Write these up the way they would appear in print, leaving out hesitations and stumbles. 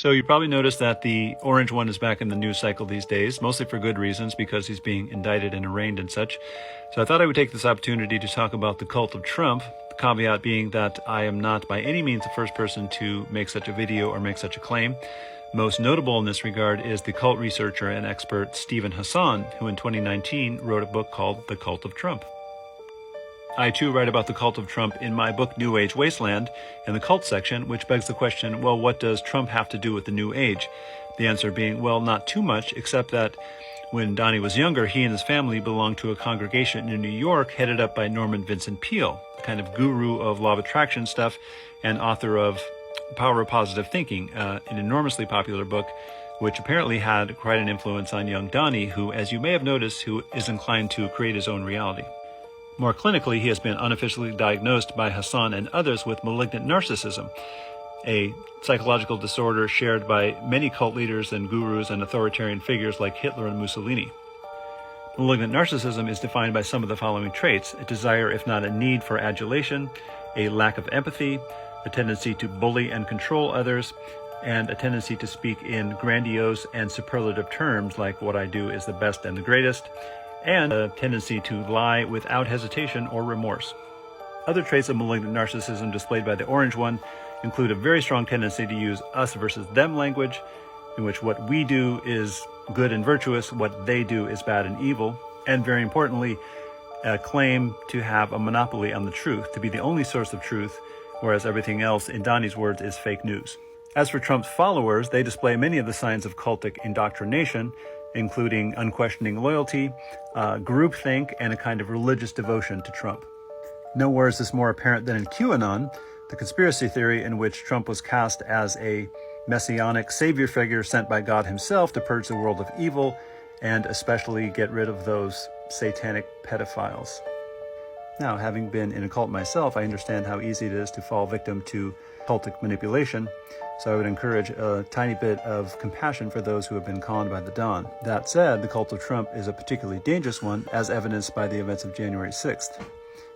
So you probably noticed that the orange one is back in the news cycle these days, mostly for good reasons, because he's being indicted and arraigned and such. So I thought I would take this opportunity to talk about the cult of Trump, the caveat being that I am not by any means the first person to make such a video or make such a claim. Most notable in this regard is the cult researcher and expert Steven Hassan, who in 2019 wrote a book called The Cult of Trump. I too write about the cult of Trump in my book New Age Wasteland in the cult section, which begs the question, well, what does Trump have to do with the New Age? The answer being, well, not too much, except that when Donnie was younger, he and his family belonged to a congregation in New York headed up by Norman Vincent Peale, the kind of guru of law of attraction stuff and author of Power of Positive Thinking, an enormously popular book, which apparently had quite an influence on young Donnie, who, as you may have noticed, who is inclined to create his own reality. More clinically, he has been unofficially diagnosed by Hassan and others with malignant narcissism, a psychological disorder shared by many cult leaders and gurus and authoritarian figures like Hitler and Mussolini. Malignant narcissism is defined by some of the following traits: a desire, if not a need, for adulation, a lack of empathy, a tendency to bully and control others, and a tendency to speak in grandiose and superlative terms like what I do is the best and the greatest, and a tendency to lie without hesitation or remorse. Other traits of malignant narcissism displayed by the orange one include a very strong tendency to use us versus them language, in which what we do is good and virtuous, what they do is bad and evil, and very importantly, a claim to have a monopoly on the truth, to be the only source of truth, whereas everything else, in Donnie's words, is fake news. As for Trump's followers, they display many of the signs of cultic indoctrination, including unquestioning loyalty, groupthink, and a kind of religious devotion to Trump. Nowhere is this more apparent than in QAnon, the conspiracy theory in which Trump was cast as a messianic savior figure sent by God himself to purge the world of evil and especially get rid of those satanic pedophiles. Now, having been in a cult myself, I understand how easy it is to fall victim to cultic manipulation, so I would encourage a tiny bit of compassion for those who have been conned by the Don. That said, the cult of Trump is a particularly dangerous one, as evidenced by the events of January 6th,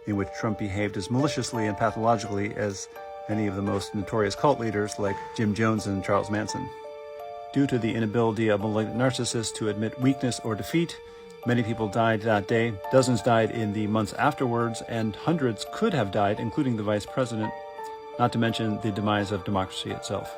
in which Trump behaved as maliciously and pathologically as many of the most notorious cult leaders like Jim Jones and Charles Manson. Due to the inability of malignant narcissists to admit weakness or defeat, many people died that day, dozens died in the months afterwards, and hundreds could have died, including the vice president, not to mention the demise of democracy itself.